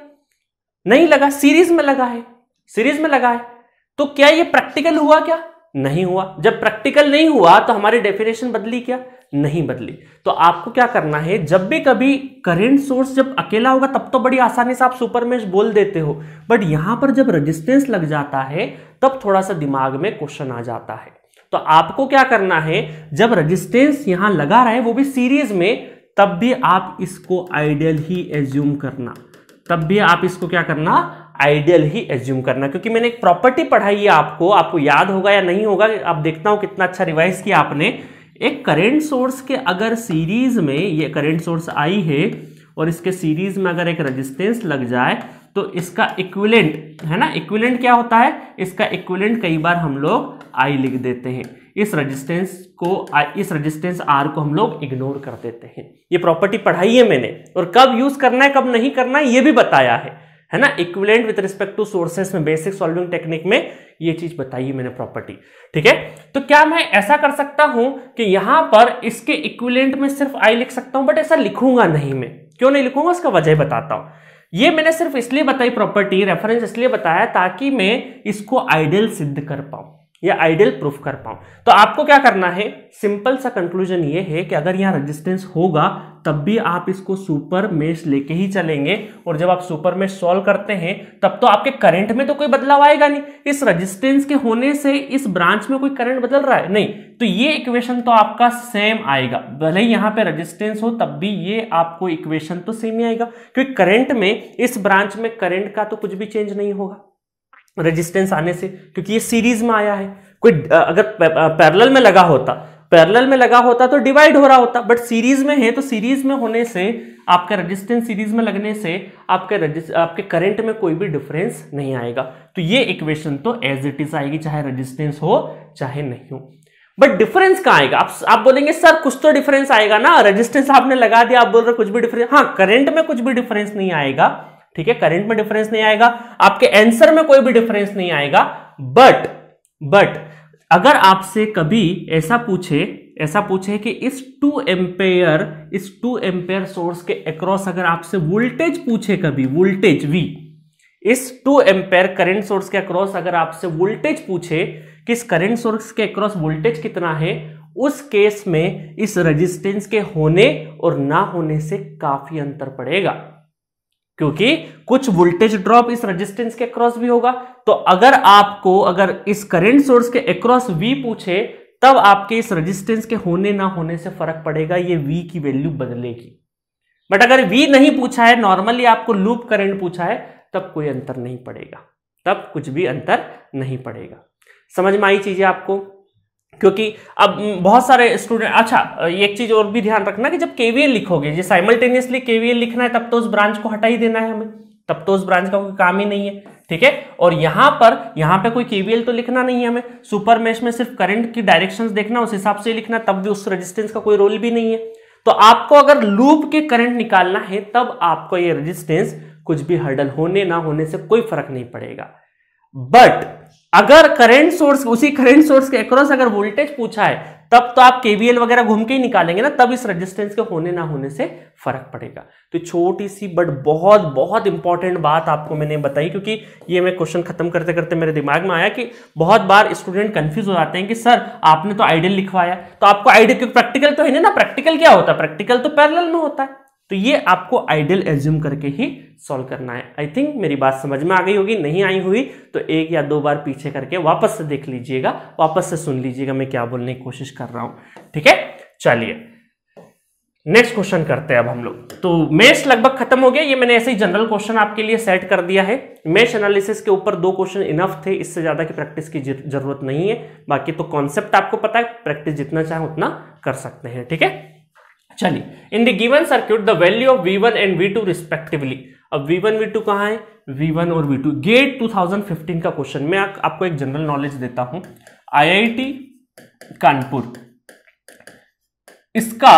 नहीं लगा, सीरीज में लगा है, सीरीज में लगा है। तो क्या ये प्रैक्टिकल हुआ, क्या नहीं हुआ। जब प्रैक्टिकल नहीं हुआ तो हमारी डेफिनेशन बदली, क्या नहीं बदली। तो आपको क्या करना है, जब भी कभी करंट सोर्स जब अकेला होगा तब तो बड़ी आसानी से आप सुपर मेश बोल देते हो, बट यहां पर जब रेजिस्टेंस लग जाता है तब थोड़ा सा दिमाग में क्वेश्चन आ जाता है। तो आपको क्या करना है, जब रेजिस्टेंस यहां लगा रहा है वो भी सीरीज में, तब भी आप इसको आइडियल ही एज्यूम करना, तब भी आप इसको क्या करना, आइडियल ही एज्यूम करना। क्योंकि मैंने एक प्रॉपर्टी पढ़ाई है आपको याद होगा या नहीं होगा, आप देखता हूं कितना अच्छा रिवाइज किया आपने। एक करंट सोर्स के अगर सीरीज में, ये करंट सोर्स आई है और इसके सीरीज में अगर एक रेजिस्टेंस लग जाए तो इसका इक्विवेलेंट है ना, इक्विवेलेंट क्या होता है, इसका इक्विवेलेंट कई बार हम लोग आई लिख देते हैं, इस रेजिस्टेंस R को हम लोग इग्नोर कर देते हैं। ये प्रॉपर्टी पढ़ाई है मैंने, और कब यूज करना है कब नहीं करना है ये भी बताया है ना, equivalent with respect to sources में बेसिक सॉल्विंग टेक्निक में ये चीज बताई है मैंने प्रॉपर्टी, ठीक है। तो क्या मैं ऐसा कर सकता हूं कि यहां पर इसके इक्विवेलेंट में सिर्फ I लिख सकता हूं, बट ऐसा लिखूंगा नहीं मैं। क्यों नहीं लिखूंगा, उसका वजह बताता हूं। ये मैंने सिर्फ इसलिए बताई प्रॉपर्टी, रेफरेंस इसलिए बताया ताकि मैं इसको आइडियल सिद्ध कर पाऊं या आइडियल प्रूफ कर पाऊं। तो आपको क्या करना है, सिंपल सा कंक्लूजन ये है कि अगर यहां रेजिस्टेंस होगा तब भी आप इसको सुपर मेश लेके ही चलेंगे, और जब आप सुपर मेश सॉल्व करते हैं तब तो आपके करंट में तो कोई बदलाव आएगा नहीं। इस रेजिस्टेंस के होने से इस ब्रांच में कोई करंट बदल रहा है नहीं, तो ये इक्वेशन तो आपका सेम आएगा, भले ही यहां पे रेजिस्टेंस हो तब भी ये आपको इक्वेशन तो सेम ही आएगा, क्योंकि करंट में, इस ब्रांच में करंट का तो कुछ भी चेंज नहीं होगा रेजिस्टेंस आने से, क्योंकि ये सीरीज में आया है। कोई अगर पैरेलल में लगा होता तो डिवाइड हो रहा होता, बट सीरीज में है तो सीरीज में होने से आपका रेजिस्टेंस सीरीज में लगने से आपके करंट में कोई भी डिफरेंस नहीं आएगा। तो ये इक्वेशन तो एज इट इज आएगी, चाहे रेजिस्टेंस हो चाहे नहीं हो। बट डिफरेंस कहां आएगा, आप बोलेंगे सर कुछ तो डिफरेंस आएगा ना, रेजिस्टेंस आपने लगा दिया, आप बोल रहे कुछ भी डिफरेंस, हाँ करंट में कुछ भी डिफरेंस नहीं आएगा, ठीक है, करंट में डिफरेंस नहीं आएगा, आपके आंसर में कोई भी डिफरेंस नहीं आएगा। बट अगर आपसे कभी ऐसा पूछे ऐसा पूछे कि इस 2 एम्पेयर सोर्स के अक्रॉस अगर आपसे वोल्टेज पूछे, कभी वोल्टेज V, इस 2 एम्पेयर करंट सोर्स के अक्रॉस अगर आपसे वोल्टेज पूछे कि इस करंट सोर्स के अक्रॉस वोल्टेज कितना है, उस केस में इस रेजिस्टेंस के होने और ना होने से काफी अंतर पड़ेगा, क्योंकि कुछ वोल्टेज ड्रॉप इस रेजिस्टेंस के अक्रॉस भी होगा। तो अगर इस करंट सोर्स के अक्रॉस V पूछे, तब आपके इस रेजिस्टेंस के होने ना होने से फर्क पड़ेगा, ये V की वैल्यू बदलेगी। बट अगर V नहीं पूछा है, नॉर्मली आपको लूप करंट पूछा है, तब कोई अंतर नहीं पड़ेगा, तब कुछ भी अंतर नहीं पड़ेगा। समझ में आई चीजें आपको? क्योंकि अब बहुत सारे स्टूडेंट, अच्छा एक चीज और भी ध्यान रखना कि जब केवीएल लिखोगे, जो साइमल्टेनियसली केवीएल लिखना है, तब तो उस ब्रांच को हटा ही देना है हमें, तब तो उस ब्रांच का कोई काम ही नहीं है, ठीक है। और यहां पे कोई केवीएल तो लिखना नहीं है हमें, सुपर मेश में सिर्फ करंट की डायरेक्शंस देखना, उस हिसाब से लिखना, तब भी उस रेजिस्टेंस का कोई रोल भी नहीं है। तो आपको अगर लूप के करंट निकालना है, तब आपको ये रेजिस्टेंस कुछ भी हर्डल होने ना होने से कोई फर्क नहीं पड़ेगा। बट अगर उसी करंट सोर्स के अक्रॉस अगर वोल्टेज पूछा है, तब तो आप केवीएल वगैरह घूम के ही निकालेंगे ना, तब इस रेजिस्टेंस के होने ना होने से फर्क पड़ेगा। तो छोटी सी बट बहुत बहुत इंपॉर्टेंट बात आपको मैंने बताई, क्योंकि ये मैं क्वेश्चन खत्म करते करते मेरे दिमाग में आया कि बहुत बार स्टूडेंट कंफ्यूज हो जाते हैं कि सर आपने तो आइडियल लिखवाया, तो आपको आइडियल, क्योंकि प्रैक्टिकल तो है ना, प्रैक्टिकल क्या होता है, प्रैक्टिकल तो पैरेलल में होता है, तो ये आपको आइडियल एज्यूम करके ही सॉल्व करना है। आई थिंक मेरी बात समझ में आ गई होगी, नहीं आई हुई तो 1 या 2 बार पीछे करके वापस से देख लीजिएगा, वापस से सुन लीजिएगा मैं क्या बोलने की कोशिश कर रहा हूं, ठीक है। चलिए नेक्स्ट क्वेश्चन करते हैं अब हम लोग। तो मेश लगभग खत्म हो गया, ये मैंने ऐसे ही जनरल क्वेश्चन आपके लिए सेट कर दिया है। मेश एनालिसिस के ऊपर 2 क्वेश्चन इनफ थे, इससे ज्यादा की प्रैक्टिस की जरूरत नहीं है। बाकी तो कॉन्सेप्ट आपको पता है, प्रैक्टिस जितना चाहे उतना कर सकते हैं, ठीक है। चलिए, in the given circuit the value of V1 and V2 respectively. अब V1 V2 कहां है? V1 और V2 गेट 2015 का क्वेश्चन। मैं आपको एक जनरल नॉलेज देता हूं। IIT कानपुर, इसका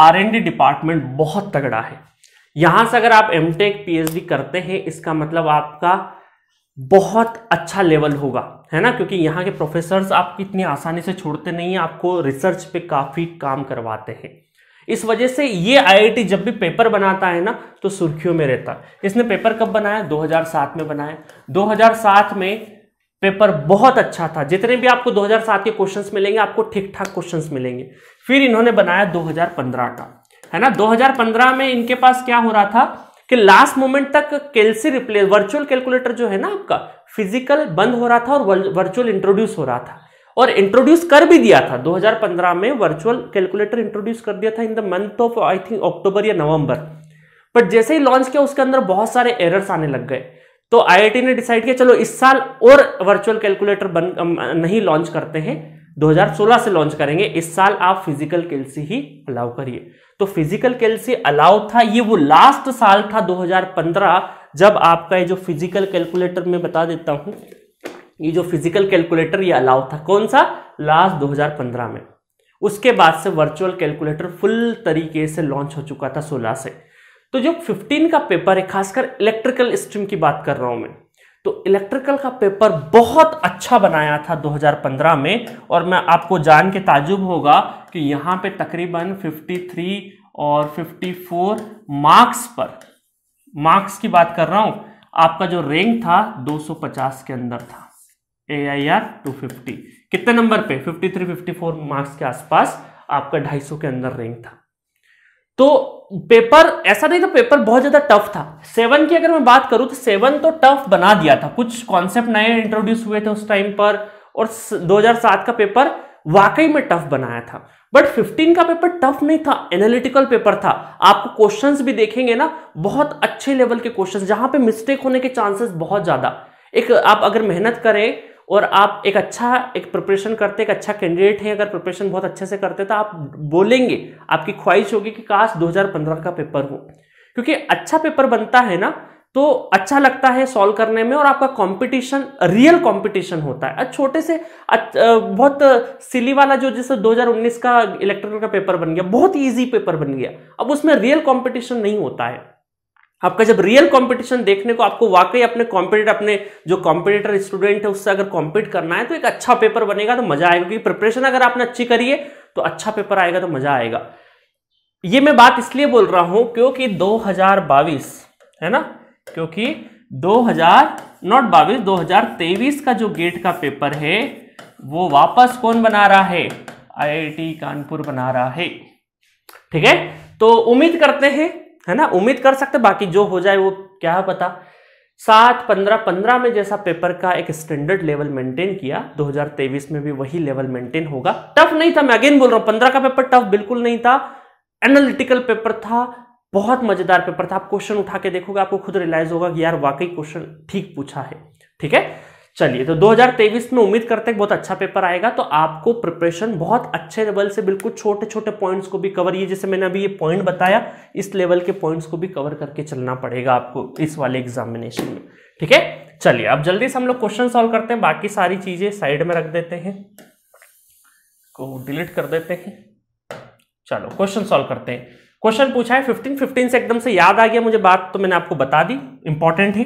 R&D डिपार्टमेंट बहुत तगड़ा है। यहां से अगर आप एमटेक PhD करते हैं, इसका मतलब आपका बहुत अच्छा लेवल होगा, है ना, क्योंकि यहाँ के प्रोफेसर्स आपकी इतनी आसानी से छोड़ते नहीं है, आपको रिसर्च पे काफी काम करवाते हैं। इस वजह से ये IIT जब भी पेपर बनाता है ना, तो सुर्खियों में रहता है। इसने पेपर कब बनाया? 2007 में बनाया। 2007 में पेपर बहुत अच्छा था, जितने भी आपको 2007 के क्वेश्चंस मिलेंगे, आपको ठीक ठाक क्वेश्चंस मिलेंगे। फिर इन्होंने बनाया 2015 का, है ना। 2015 में इनके पास क्या हो रहा था कि लास्ट मोमेंट तक कैलसी रिप्लेस, वर्चुअल कैलकुलेटर जो है ना आपका, फिजिकल बंद हो रहा था और वर्चुअल इंट्रोड्यूस हो रहा था, और इंट्रोड्यूस कर भी दिया था। 2015 में वर्चुअल कैलकुलेटर इंट्रोड्यूस कर दिया था in the month of I think October या नवंबर। बट जैसे ही लॉन्च किया, उसके अंदर बहुत सारे एरर्स आने लग गए। तो IIT ने डिसाइड किया चलो इस साल और वर्चुअल कैलकुलेटर नहीं लॉन्च करते हैं, 2016 से लॉन्च करेंगे। इस साल आप फिजिकल कैलसी ही अलाउ करिए। तो फिजिकल कैलसी अलाउ था, ये वो लास्ट साल था 2015, जब आपका ये जो फिजिकल कैलकुलेटर मैं बता देता हूं, ये जो फिजिकल कैलकुलेटर ये अलाउ था, कौन सा? लास्ट 2015 में। उसके बाद से वर्चुअल कैलकुलेटर फुल तरीके से लॉन्च हो चुका था 16 से। तो जो 15 का पेपर है, खासकर इलेक्ट्रिकल स्ट्रीम की बात कर रहा हूं मैं, तो इलेक्ट्रिकल का पेपर बहुत अच्छा बनाया था 2015 में। और मैं आपको जान के ताजुब होगा कि यहां पे तकरीबन 53 और 54 मार्क्स पर, मार्क्स की बात कर रहा हूं, आपका जो रैंक था 250 के अंदर था। AIR 250 कितने नंबर पे? 53-54 मार्क्स के आसपास आपका 250 के अंदर रैंक था। तो पेपर ऐसा नहीं था, पेपर बहुत ज्यादा टफ था। 7 की अगर मैं बात करूं तो 7 तो टफ बना दिया था, कुछ कॉन्सेप्ट नए इंट्रोड्यूस हुए थे उस टाइम पर, और 2007 का पेपर वाकई में टफ बनाया था। बट 15 का पेपर टफ नहीं था, एनालिटिकल पेपर था। आपको क्वेश्चंस भी देखेंगे ना, बहुत अच्छे लेवल के क्वेश्चंस, जहां पे मिस्टेक होने के चांसेस बहुत ज्यादा। एक आप अगर मेहनत करें और आप एक प्रिपरेशन करते, एक अच्छा कैंडिडेट है, अगर प्रिपरेशन बहुत अच्छे से करते तो आप बोलेंगे, आपकी ख्वाहिश होगी कि काश 2015 का पेपर हो, क्योंकि अच्छा पेपर बनता है ना तो अच्छा लगता है सॉल्व करने में, और आपका कंपटीशन रियल कंपटीशन होता है। छोटे से बहुत सिली वाला जो जैसे 2019 का इलेक्ट्रिकल का पेपर बन गया, बहुत इजी पेपर बन गया, अब उसमें रियल कंपटीशन नहीं होता है। आपका जब रियल कंपटीशन देखने को, आपको वाकई अपने जो कॉम्पिटिटर स्टूडेंट है उससे अगर कॉम्पीट करना है, तो एक अच्छा पेपर बनेगा तो मजा आएगा। क्योंकि प्रिपरेशन अगर आपने अच्छी करी है तो अच्छा पेपर आएगा तो मजा आएगा। ये मैं बात इसलिए बोल रहा हूं क्योंकि 2022 है ना, क्योंकि 2023 का जो गेट का पेपर है वो वापस कौन बना रहा है, आईआईटी कानपुर बना रहा है। ठीक है, तो उम्मीद करते हैं, है ना, उम्मीद कर सकते, बाकी जो हो जाए वो क्या पता। 7, 15, 15 में जैसा पेपर का एक स्टैंडर्ड लेवल मेंटेन किया, 2023 में भी वही लेवल मेंटेन होगा। टफ नहीं था, मैं अगेन बोल रहा हूं, 15 का पेपर टफ बिल्कुल नहीं था, एनालिटिकल पेपर था, बहुत मजेदार पेपर था। आप क्वेश्चन उठा के देखोगे आपको खुद रियलाइज होगा कि यार वाकई क्वेश्चन ठीक पूछा है। ठीक है, चलिए, तो 2023 में उम्मीद करते हैं बहुत अच्छा पेपर आएगा। तो आपको प्रिपरेशन बहुत अच्छे लेवल से, बिल्कुल छोटे छोटे पॉइंट्स को भी कवर, ये जैसे मैंने अभी ये पॉइंट बताया, इस लेवल के पॉइंट्स को भी कवर करके चलना पड़ेगा आपको इस वाले एग्जामिनेशन में। ठीक है, चलिए अब जल्दी से हम लोग क्वेश्चन सॉल्व करते हैं, बाकी सारी चीजें साइड में रख देते हैं, को डिलीट कर देते हैं। चलो क्वेश्चन सॉल्व करते हैं। क्वेश्चन पूछा है 15 से एकदम से याद आ गया मुझे, बात तो मैंने आपको बता दी, इंपॉर्टेंट है,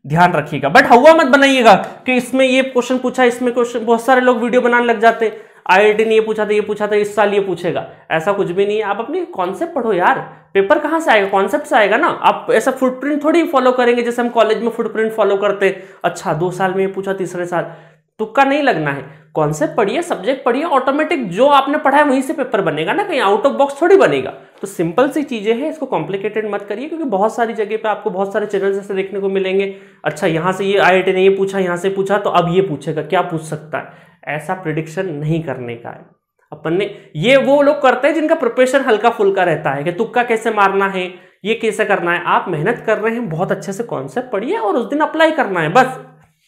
ध्यान रखिएगा। बट हवा मत बनाइएगा कि इसमें ये क्वेश्चन पूछा, इसमें क्वेश्चन, बहुत सारे लोग वीडियो बनाने लग जाते हैं, आईआईटी ने ये पूछा था, ये पूछा था, इस साल ये पूछेगा, ऐसा कुछ भी नहीं है। आप अपनी कॉन्सेप्ट पढ़ो यार, पेपर कहां से आएगा, कॉन्सेप्ट से आएगा ना। आप ऐसा फुटप्रिंट थोड़ी फॉलो करेंगे जैसे हम कॉलेज में फुटप्रिंट फॉलो करते, अच्छा 2 साल में ये पूछा, तीसरे साल, तुक्का नहीं लगना है। कॉन्सेप्ट पढ़िए, सब्जेक्ट पढ़िए, ऑटोमेटिक जो आपने पढ़ा है वहीं से पेपर बनेगा ना, कहीं आउट ऑफ बॉक्स थोड़ी बनेगा। तो सिंपल सी चीजें हैं, इसको कॉम्प्लिकेटेड मत करिए, क्योंकि बहुत सारी जगह पे आपको बहुत सारे चैनल ऐसे देखने को मिलेंगे, अच्छा यहां से ये आईआईटी ने ये पूछा, यहां से पूछा तो अब ये पूछेगा, क्या पूछ सकता है, ऐसा प्रिडिक्शन नहीं करने का है अपन ने। ये वो लोग करते हैं जिनका प्रिपरेशन हल्का फुल्का रहता है कि तुक्का कैसे मारना है, ये कैसे करना है। आप मेहनत कर रहे हैं, बहुत अच्छे से कॉन्सेप्ट पढ़िए और उस दिन अप्लाई करना है बस।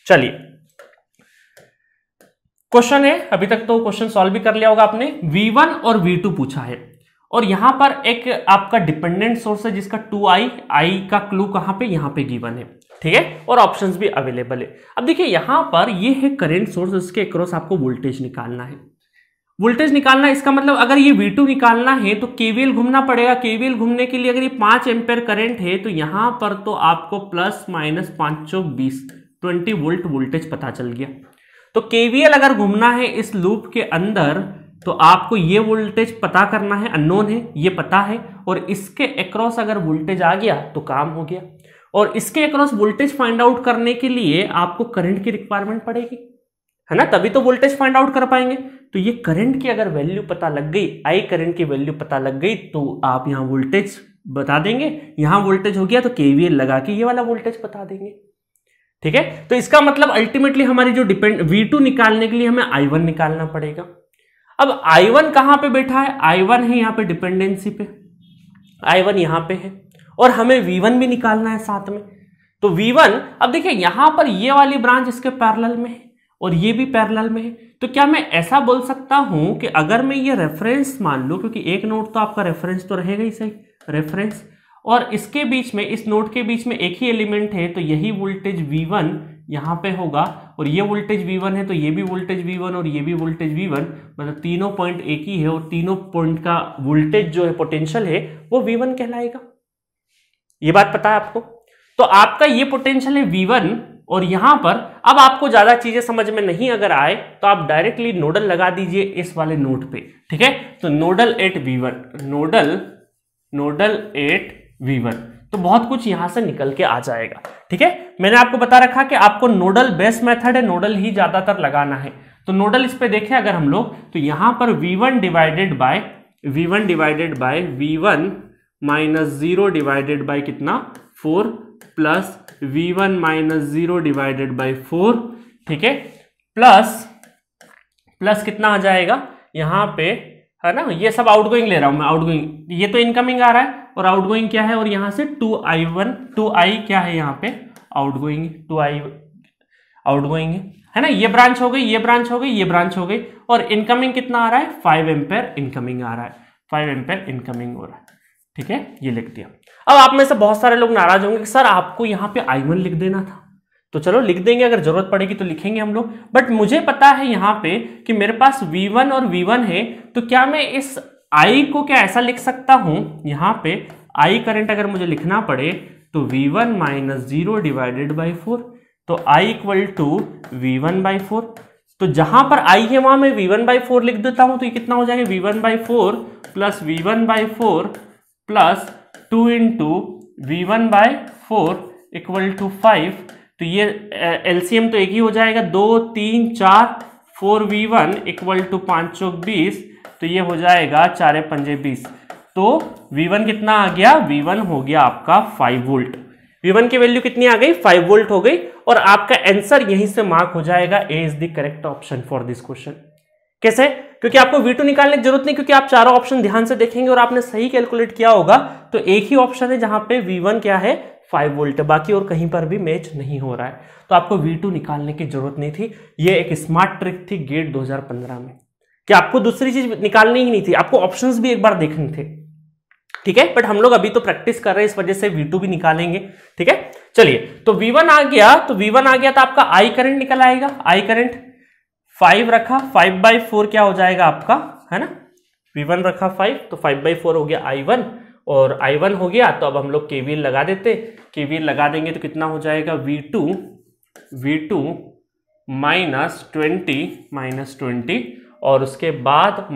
चलिए क्वेश्चन है, अभी तक तो क्वेश्चन सॉल्व भी कर लिया होगा आपने। V1 और V2 पूछा है, और यहां पर एक आपका डिपेंडेंट सोर्स है जिसका 2i, i का क्लू कहां पे, यहां पे गिवन है। ठीक है, और ऑप्शंस भी अवेलेबल है। अब देखिए यहां पर ये है करंट सोर्स, इसके अक्रॉस आपको वोल्टेज निकालना है। वोल्टेज निकालना, इसका मतलब अगर ये V2 निकालना है तो केवीएल घूमना पड़ेगा। केवीएल घूमने के लिए अगर ये 5 एम्पेयर करंट है तो यहां पर तो आपको प्लस माइनस 5 चौक 20 वोल्ट वोल्टेज पता चल गया। तो केवीएल अगर घूमना है इस लूप के अंदर तो आपको ये वोल्टेज पता करना है, अननोन है, ये पता है, और इसके अक्रॉस अगर वोल्टेज आ गया तो काम हो गया। और इसके अक्रॉस वोल्टेज फाइंड आउट करने के लिए आपको करंट की रिक्वायरमेंट पड़ेगी, है ना, तभी तो वोल्टेज फाइंड आउट कर पाएंगे। तो ये करंट की अगर वैल्यू पता लग गई, आई करंट की वैल्यू पता लग गई, तो आप यहां वोल्टेज बता देंगे। यहां वोल्टेज हो गया तो केवीएल लगा के ये वाला वोल्टेज बता देंगे। ठीक है, तो इसका मतलब अल्टीमेटली हमारी जो V2 निकालने के लिए हमें I1 निकालना पड़ेगा। अब I1 कहां पे बैठा है, I1 है यहां पे डिपेंडेंसी पे, I1 यहां पे है, और हमें V1 भी निकालना है साथ में। तो V1, अब देखिए यहां पर ये वाली ब्रांच इसके पैरेलल में है और ये भी पैरेलल में है, तो क्या मैं ऐसा बोल सकता हूं कि अगर मैं ये रेफरेंस मान लूं, क्योंकि एक नोड तो आपका रेफरेंस तो रहेगा ही सही, रेफरेंस, और इसके बीच में, इस नोड के बीच में एक ही एलिमेंट है, तो यही वोल्टेज V1 यहां पे होगा, और ये वोल्टेज V1 है तो ये भी वोल्टेज V1 और ये भी वोल्टेज V1, मतलब तीनों पॉइंट एक ही है, और तीनों पॉइंट का वोल्टेज जो है, पोटेंशियल है, वो V1 कहलाएगा। ये बात पता है आपको? तो आपका ये पोटेंशियल है V1, और यहां पर अब आपको ज्यादा चीजें समझ में नहीं अगर आए तो आप डायरेक्टली नोडल लगा दीजिए इस वाले नोड पे। ठीक है, तो nodal eight V1, nodal eight V1, तो बहुत कुछ यहां से निकल के आ जाएगा। ठीक है, मैंने आपको बता रखा कि आपको नोडल बेस्ट मेथड है, नोडल ही ज्यादातर लगाना है। तो नोडल इस पे देखें अगर हम लोग, तो यहां पर V1 divided by V1 minus 0 divided by कितना, 4, plus V1 minus 0 divided by 4। ठीक है, प्लस कितना आ जाएगा यहां पे, है ना, ये सब आउटगोइंग ले रहा हूं मैं, आउटगोइंग, ये तो इनकमिंग आ रहा है, और आउटगोइंग क्या है, और यहां से 2i क्या है यहाँ पे, आउटगोइंग, 2i आउटगोइंग है ना, ये ब्रांच हो गई, ये ब्रांच हो गई, ये ब्रांच हो गई, और इनकमिंग कितना आ रहा है, 5 एम्पेयर इनकमिंग आ रहा है, 5 एम्पेयर इनकमिंग हो रहा है। ठीक है, ये लिख दिया। अब आप में से बहुत सारे लोग नाराज होंगे कि सर आपको यहाँ पे I1 लिख देना था, तो चलो लिख देंगे, अगर जरूरत पड़ेगी तो लिखेंगे हम लोग, बट मुझे पता है यहाँ पे कि मेरे पास V1 और V1 है, तो क्या मैं इस I को क्या ऐसा लिख सकता हूं, यहाँ पे I करंट अगर मुझे लिखना पड़े तो V1 माइनस 0 डिवाइडेड बाई 4, तो I equal to V1 by 4। तो जहां पर i है वहां मैं v1/4 लिख देता हूं, तो ये कितना हो जाएगा v1/4 plus v1/4 plus 2 into v1/4 equal to 5। तो ये एलसीएम तो एक ही हो जाएगा, 2 3 4 4v1 इक्वल टू 5 चौक 20, तो ये हो जाएगा 4 पंजे 20। तो v1 कितना आ गया, v1 हो गया आपका 5 वोल्ट। v1 की वैल्यू कितनी आ गई, 5 वोल्ट हो गई, और आपका आंसर यहीं से मार्क हो जाएगा, A is the correct option for this question. कैसे? क्योंकि आपको v2 निकालने की जरूरत नहीं, क्योंकि आप चारों ऑप्शन ध्यान से देखेंगे और आपने सही कैलकुलेट किया होगा, तो एक ही ऑप्शन है जहां पे v1 क्या है, 5 वोल्ट है, बाकी और कहीं पर भी मैच नहीं हो रहा है, तो आपको v2 निकालने की जरूरत नहीं थी। ये एक स्मार्ट ट्रिक थी गेट 2015 में, कि आपको दूसरी चीज निकालनी ही नहीं थी, आपको ऑप्शंस भी एक बार देखने थे, ठीक है। बट हम लोग अभी तो प्रैक्टिस कर रहे हैं, इस वजह से v2 भी निकालेंगे, ठीक है। चलिए, तो v1 आ गया, तो v1 आ गया तो आपका I करंट निकल आएगा, I करंट 5 रखा, 5/4 क्या हो जाएगा आपका, है ना, v1 रखा 5, तो 5/4 हो गया I1, और I1 हो गया, तो अब हम लोग KVL लगा देते, KVL लगा देंगे तो कितना हो जाएगा v2 -20 और उसके बाद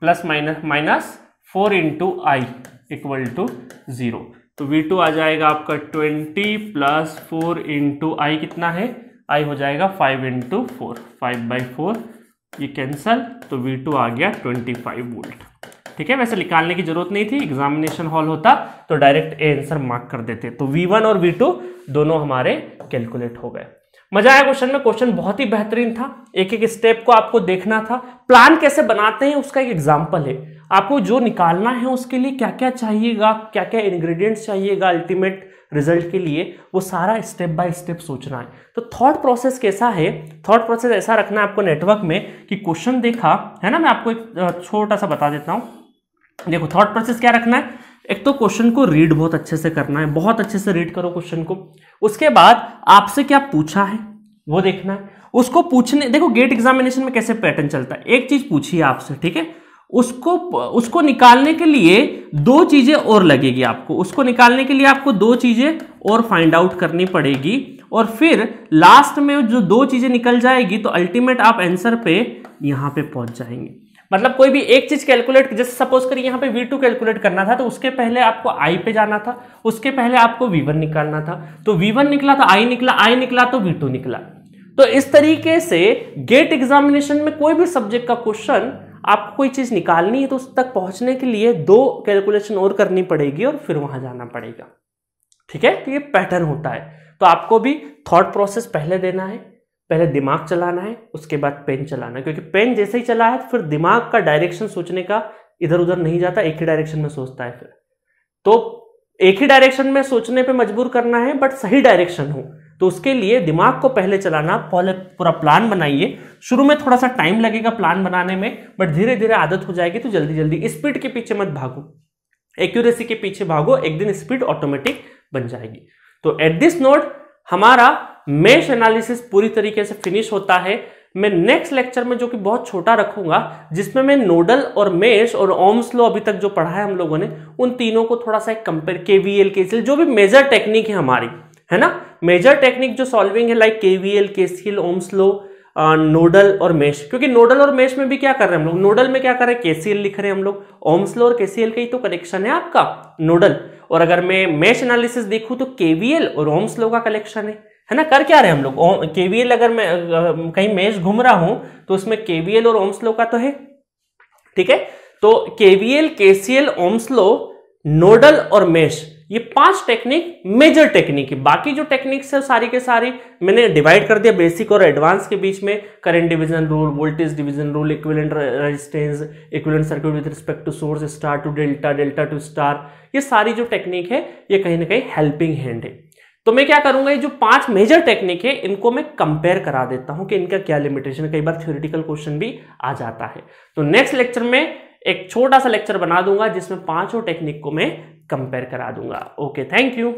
plus minus 4 into I equal to 0। तो v2 आ जाएगा आपका 20 प्लस 4 इंटू I कितना है, I हो जाएगा 5 इंटू 4, 5/4 ये कैंसल, तो v2 आ गया 25 वोल्ट, ठीक है। वैसे निकालने की जरूरत नहीं थी, एग्जामिनेशन हॉल होता तो डायरेक्ट आंसर मार्क कर देते। तो v1 और v2 दोनों हमारे कैलकुलेट हो गए। मजा आया क्वेश्चन में, क्वेश्चन बहुत ही बेहतरीन था, एक एक स्टेप को आपको देखना था, प्लान कैसे बनाते हैं उसका एक एग्जांपल है, आपको जो निकालना है उसके लिए क्या क्या चाहिएगा, क्या क्या इंग्रेडिएंट्स चाहिएगा अल्टीमेट रिजल्ट के लिए, वो सारा स्टेप बाय स्टेप सोचना है। तो थॉट प्रोसेस कैसा है, थॉट प्रोसेस ऐसा रखना है आपको नेटवर्क में कि क्वेश्चन देखा है ना, मैं आपको एक छोटा सा बता देता हूँ। देखो थॉट प्रोसेस क्या रखना है, एक तो क्वेश्चन को रीड बहुत अच्छे से करना है, बहुत अच्छे से रीड करो क्वेश्चन को, उसके बाद आपसे क्या पूछा है वो देखना है, उसको पूछने, देखो गेट एग्जामिनेशन में कैसे पैटर्न चलता है, एक चीज पूछी है आपसे, ठीक है, उसको निकालने के लिए दो चीजें और लगेगी आपको, उसको निकालने के लिए आपको दो चीजें और फाइंड आउट करनी पड़ेगी, और फिर लास्ट में जो दो चीजें निकल जाएगी तो अल्टीमेट आप आंसर पे यहां पे पहुंच जाएंगे। मतलब कोई भी एक चीज कैलकुलेट, जैसे सपोज करिए यहाँ पे v2 कैलकुलेट करना था, तो उसके पहले आपको I पे जाना था, उसके पहले आपको v1 निकालना था, तो v1 निकला तो I निकला, I निकला तो v2 निकला। तो इस तरीके से गेट एग्जामिनेशन में कोई भी सब्जेक्ट का क्वेश्चन आपको कोई चीज निकालनी है तो उस तक पहुंचने के लिए दो कैलकुलेशन और करनी पड़ेगी और फिर वहां जाना पड़ेगा, ठीक है। तो ये पैटर्न होता है, तो आपको भी थॉट प्रोसेस पहले देना है, पहले दिमाग चलाना है, उसके बाद पेन चलाना है, क्योंकि पेन जैसे ही चला है तो फिर दिमाग का डायरेक्शन सोचने का इधर उधर नहीं जाता, एक ही डायरेक्शन में सोचता है, फिर तो एक ही डायरेक्शन में सोचने पे मजबूर करना है, बट सही डायरेक्शन हो, तो उसके लिए दिमाग को पहले चलाना, पहले पूरा प्लान बनाइए। शुरू में थोड़ा सा टाइम लगेगा प्लान बनाने में, बट धीरे धीरे आदत हो जाएगी, तो जल्दी जल्दी स्पीड के पीछे मत भागो, एक्यूरेसी के पीछे भागो, एक दिन स्पीड ऑटोमेटिक बन जाएगी। तो एट दिस नोट हमारा मेश एनालिसिस पूरी तरीके से फिनिश होता है। मैं नेक्स्ट लेक्चर में, जो कि बहुत छोटा रखूंगा, जिसमें मैं नोडल और मेश और ओम्स लॉ अभी तक जो पढ़ा है हम लोगों ने, उन तीनों को थोड़ा सा कंपेयर, केवीएल केसीएल, जो भी मेजर टेक्निक है हमारी, है ना, मेजर टेक्निक जो सॉल्विंग है, like KVL KCL Ohm's law nodal और मेश, क्योंकि नोडल और मेश में भी क्या कर रहे हैं हम लोग, नोडल में क्या कर रहे हैं, केसीएल लिख रहे हैं हम लोग, ओम्स लॉ और केसीएल का ही तो कनेक्शन है आपका नोडल, और अगर मैं मेश एनालिसिस देखूं तो केवीएल और ओम्स लॉ का कलेक्शन है ना। कर क्या रहे हैं हम लोग, केवीएल अगर मैं कहीं मेश घूम रहा हूं तो उसमें केवीएल और ओम्स लॉ का तो है, ठीक है। तो KVL KCL Ohm's law nodal और मेश, ये 5 टेक्निक मेजर टेक्निक है। बाकी जो टेक्निक्स है सारी के सारी मैंने डिवाइड कर दिया बेसिक और एडवांस के बीच में, current division rule, voltage division rule, equivalent resistance, equivalent circuit with respect to source, star to delta, delta to star, ये सारी जो टेक्निक है ये कहीं ना कहीं हेल्पिंग हैंड है। तो मैं क्या करूंगा, ये जो 5 मेजर टेक्निक है इनको मैं कंपेयर करा देता हूं कि इनका क्या लिमिटेशन है, कई बार थ्योरेटिकल क्वेश्चन भी आ जाता है। तो नेक्स्ट लेक्चर में एक छोटा सा लेक्चर बना दूंगा जिसमें 5 टेक्निक को मैं कंपेयर करा दूंगा। Okay, thank you.